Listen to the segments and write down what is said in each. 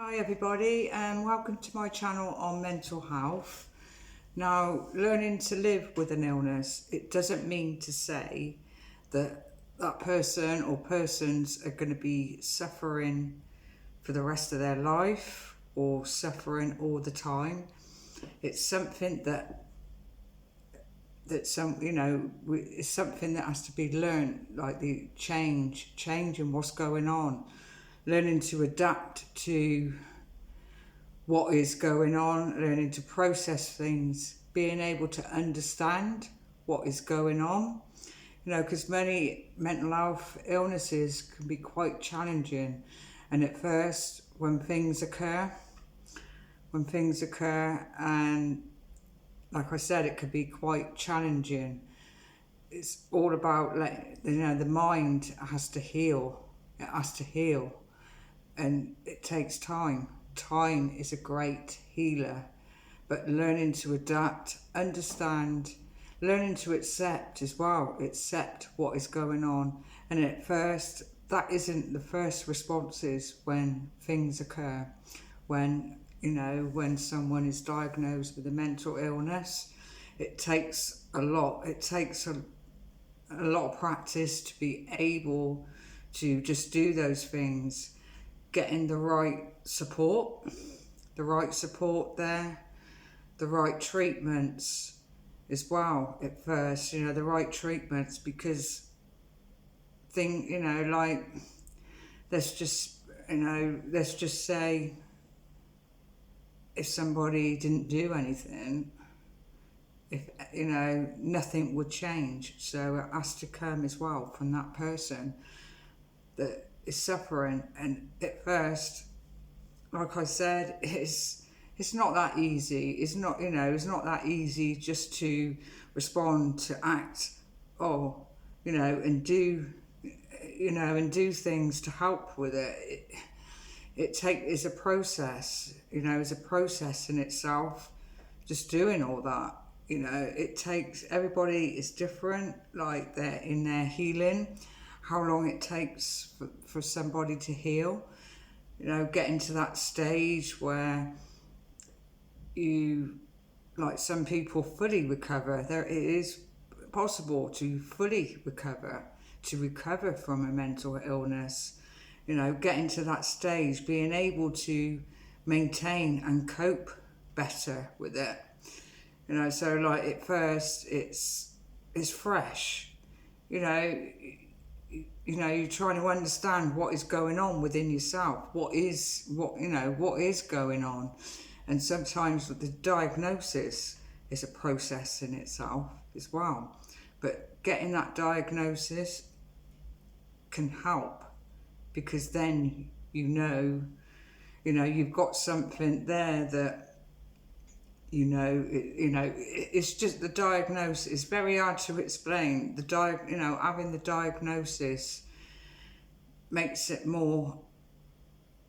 Hi everybody and welcome to my channel on mental health. Now, learning to live with an illness, it doesn't mean to say that that person or persons are going to be suffering for the rest of their life or suffering all the time. It's something it's something that has to be learned, like the change in what's going on, learning to adapt to what is going on, learning to process things, being able to understand what is going on. Because many mental health illnesses can be quite challenging, and at first, when things occur, and like I said, it could be quite challenging. It's all about the mind has to heal. It has to heal, and it takes time. Time is a great healer, but learning to adapt, understand, learning to accept as well, accept what is going on. And at first, that isn't the first responses when things occur. When someone is diagnosed with a mental illness, it takes a lot. It takes a lot of practice to be able to just do those things, getting the right support there, the right treatments as well at first, the right treatments, because let's just say if somebody didn't do anything, if nothing would change. So it has to come as well from that person that is suffering. And at first, like I said, it's not that easy. It's not that easy just to respond, to act, and do things to help with it. It's a process. It's a process in itself. Just doing all that. It takes, everybody is different, like they're in their healing, how long it takes for somebody to heal. Getting to that stage where some people fully recover. It is possible to fully recover from a mental illness. Getting to that stage, being able to maintain and cope better with it. So like at first it's fresh. You're trying to understand what is going on within yourself, what is going on. And sometimes the diagnosis is a process in itself as well. But getting that diagnosis can help, because then you've got something there that it's just the diagnosis. It's very hard to explain. Having the diagnosis makes it more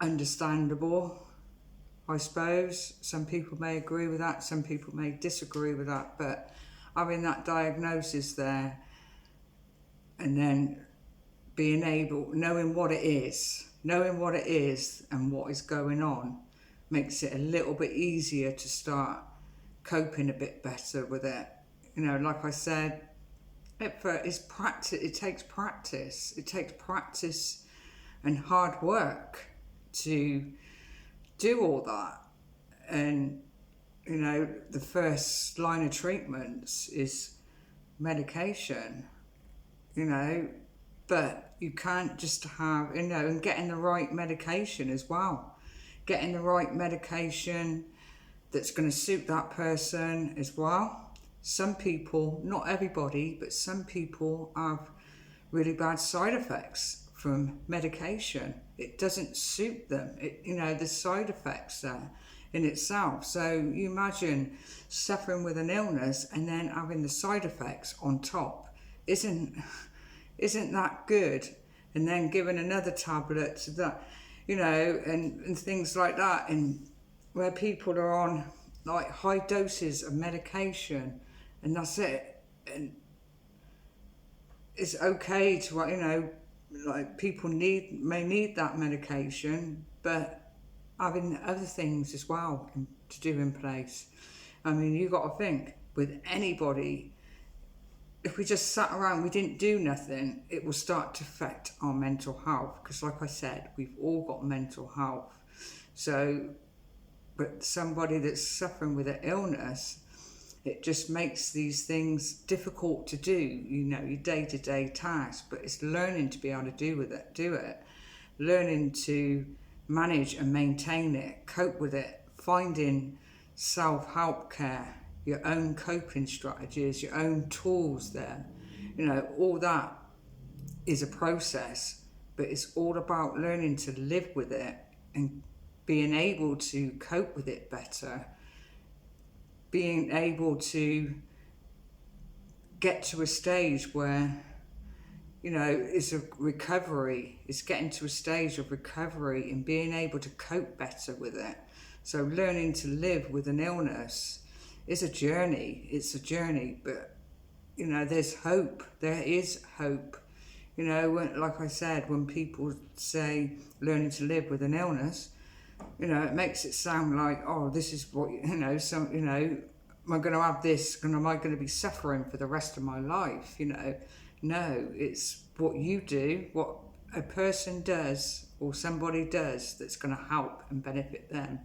understandable, I suppose. Some people may agree with that, some people may disagree with that, but having that diagnosis there, and then knowing what it is and what is going on, makes it a little bit easier to start coping a bit better with it. Like I said, it's practice. It takes practice. It takes practice and hard work to do all that. And the first line of treatments is medication. But you can't just have, and getting the right medication as well. Getting the right medication that's going to suit that person as well. Some people, not everybody, but some people have really bad side effects from medication. It doesn't suit them. The side effects there in itself. So you imagine suffering with an illness and then having the side effects on top. Isn't that good? And then giving another tablet to that, and things like that, and where people are on like high doses of medication, and that's it. And it's okay to, like people may need that medication, but having other things as well to do in place. I mean, you got to think with anybody, if we just sat around, we didn't do nothing, it will start to affect our mental health. Because like I said, we've all got mental health. So, but somebody that's suffering with an illness, it just makes these things difficult to do, you know, your day-to-day tasks. But it's learning to be able to do it, learning to manage and maintain it, cope with it, finding self-help care, your own coping strategies, your own tools there. You know, all that is a process, but it's all about learning to live with it and being able to cope with it better, being able to get to a stage where, you know, it's a recovery, it's getting to a stage of recovery and being able to cope better with it. So learning to live with an illness is a journey, but, you know, there's hope, there is hope. You know, like I said, when people say learning to live with an illness, you know, it makes it sound like, oh, this is what, you know, am I going to have this, and am I going to be suffering for the rest of my life, you know? No, it's what you do, what a person does or somebody does that's going to help and benefit them.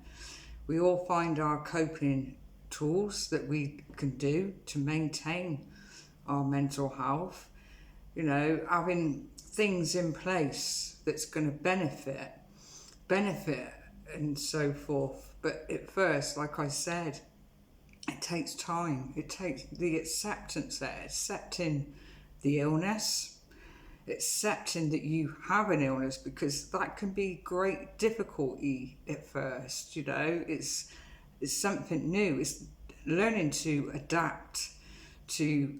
We all find our coping tools that we can do to maintain our mental health, you know, having things in place that's going to benefit and so forth. But at first, like I said, it takes time. It takes the acceptance there, accepting the illness, accepting that you have an illness, because that can be great difficulty at first, you know. It's something new. It's learning to adapt to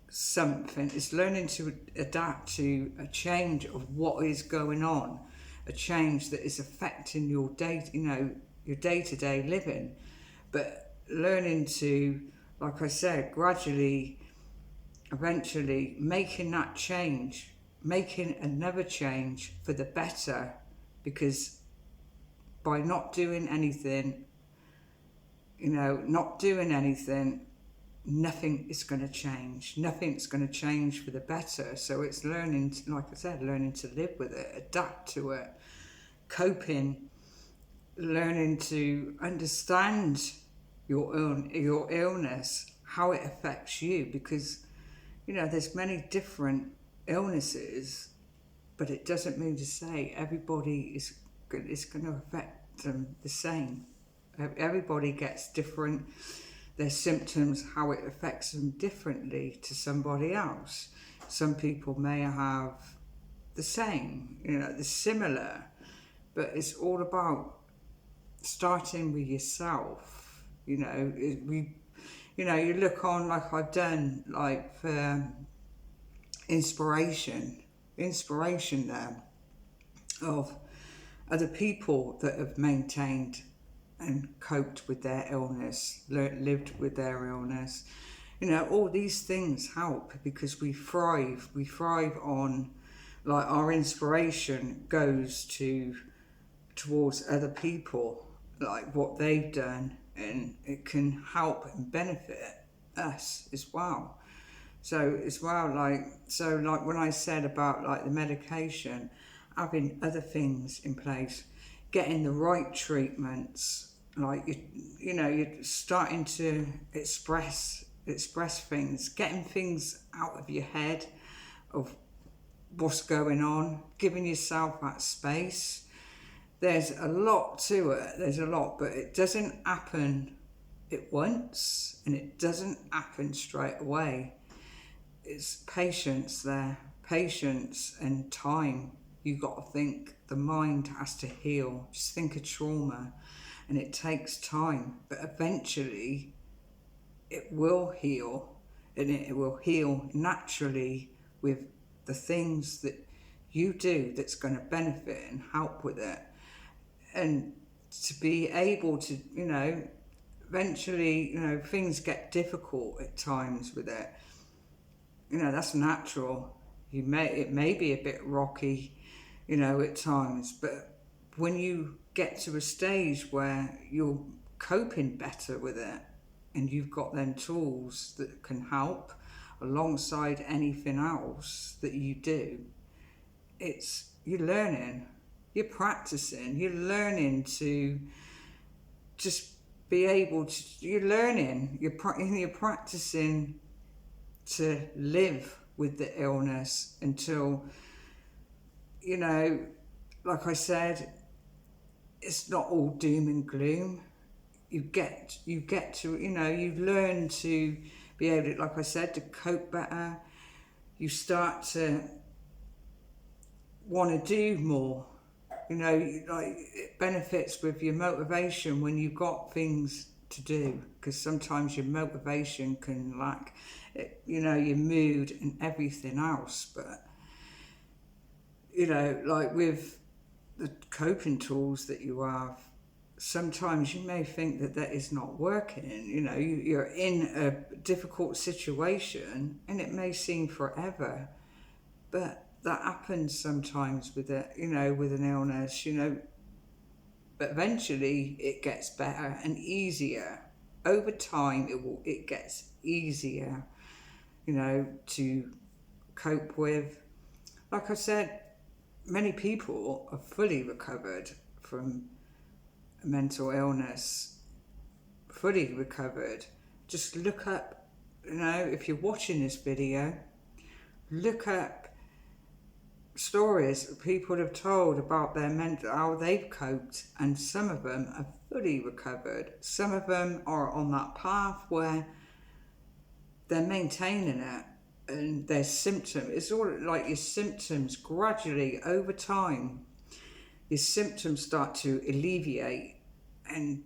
something. It's learning to adapt to a change of what is going on, a change that is affecting your day, you know, your day-to-day living. But learning to, like I said, gradually, eventually making that change, making another change for the better, because by not doing anything, you know, nothing is going to change. Nothing's going to change for the better. So it's learning, like I said, learning to live with it, adapt to it, coping, learning to understand your illness, how it affects you, because, you know, there's many different illnesses, but it doesn't mean to say everybody is going to affect them the same. Everybody gets different, their symptoms, how it affects them differently to somebody else. Some people may have the same, you know, the similar, but it's all about starting with yourself. You know, you look on, like I've done, like for inspiration there of other people that have maintained and coped with their illness, lived with their illness. You know, all these things help because we thrive on, like, our inspiration goes towards other people, like what they've done, and it can help and benefit us as well. So as well, like when I said about like the medication, having other things in place, getting the right treatments, like you're starting to express things, getting things out of your head of what's going on, giving yourself that space. There's a lot to it, but it doesn't happen at once, and it doesn't happen straight away. It's patience there, patience and time. You got to think the mind has to heal. Just think of trauma, and it takes time, but eventually it will heal, and it will heal naturally with the things that you do that's going to benefit and help with it. And to be able to, eventually, things get difficult at times with it. That's natural. It may be a bit rocky, at times, but when you get to a stage where you're coping better with it and you've got them tools that can help alongside anything else that you do, you're learning, you're practicing, you're learning to just be able to, you're practicing to live with the illness until, like I said, it's not all doom and gloom. You get to, you learn to be able to, like I said, to cope better. You start to want to do more. Like it benefits with your motivation when you've got things to do, because sometimes your motivation can lack, your mood and everything else. But, like with the coping tools that you have, sometimes you may think that is not working. You're in a difficult situation and it may seem forever, but that happens sometimes with it, with an illness, but eventually it gets better and easier. Over time, it gets easier, to cope with. Like I said, many people are fully recovered from mental illness, fully recovered. Just look up, if you're watching this video, look up stories people have told about their how they've coped, and some of them are fully recovered. Some of them are on that path where they're maintaining it, and their symptoms, it's all like your symptoms gradually over time, your symptoms start to alleviate, and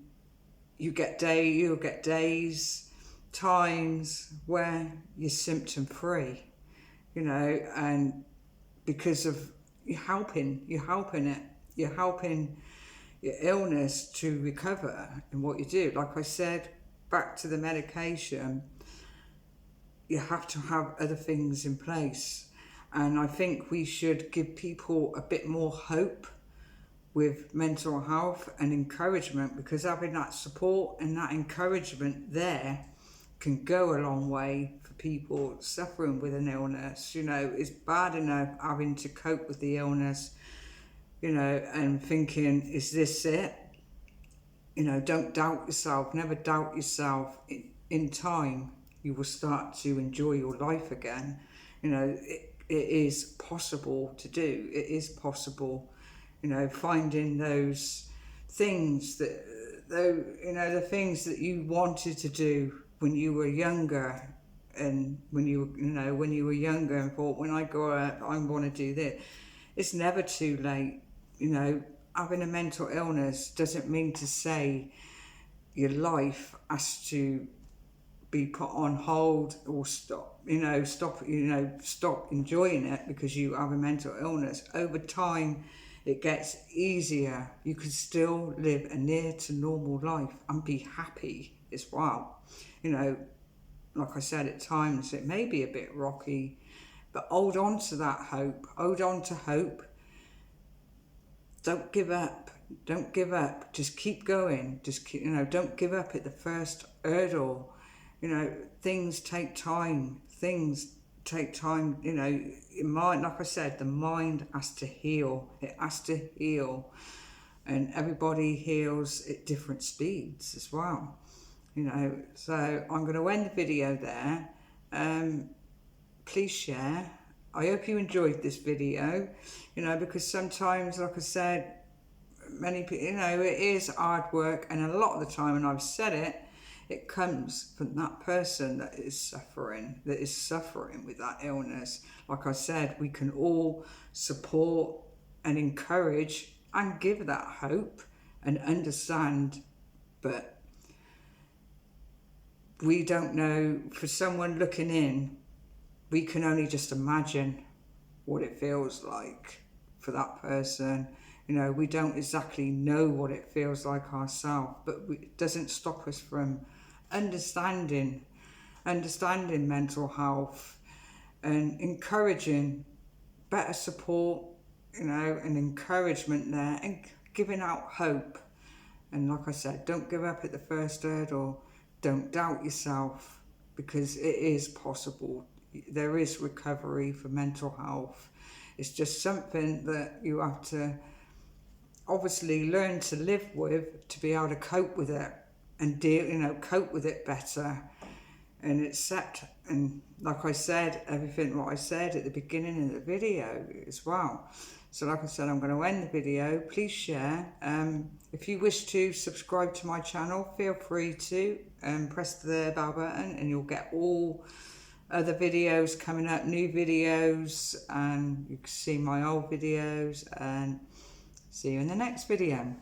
you'll get days, times where you're symptom free, and because of you're helping your illness to recover in what you do. Like I said, back to the medication, you have to have other things in place. And I think we should give people a bit more hope with mental health and encouragement, because having that support and that encouragement there can go a long way for people suffering with an illness. It's bad enough having to cope with the illness, and thinking, is this it? Don't doubt yourself, never doubt yourself. In time, you will start to enjoy your life again. It is possible to do. It is possible, finding those things the things that you wanted to do when you were younger, and when you were younger and thought, when I grow up, I want to do this. It's never too late. Having a mental illness doesn't mean to say your life has to be put on hold or stop enjoying it because you have a mental illness. Over time, it gets easier. You can still live a near to normal life and be happy as well. Like I said, at times it may be a bit rocky, but hold on to that hope. Hold on to hope. Don't give up. Don't give up. Just keep going. Don't give up at the first hurdle. Things take time. Your mind, like I said, the mind has to heal. It has to heal. And everybody heals at different speeds as well. So I'm going to end the video there. Please share. I hope you enjoyed this video, because sometimes, like I said, many people, it is hard work, and a lot of the time, and I've said it, it comes from that person that is suffering with that illness. Like I said, we can all support and encourage and give that hope and understand, but we don't know. For someone looking in, we can only just imagine what it feels like for that person. We don't exactly know what it feels like ourselves, but it doesn't stop us from understanding mental health and encouraging better support, and encouragement there, and giving out hope. And like I said, don't give up at the first hurdle. Don't doubt yourself, because it is possible. There is recovery for mental health. It's just something that you have to obviously learn to live with, to be able to cope with it and deal, cope with it better and accept. And like I said, everything what I said at the beginning of the video as well. So like I said, I'm going to end the video. Please share. If you wish to subscribe to my channel, feel free to press the bell button, and you'll get all other videos coming up, new videos, and you can see my old videos, and see you in the next video.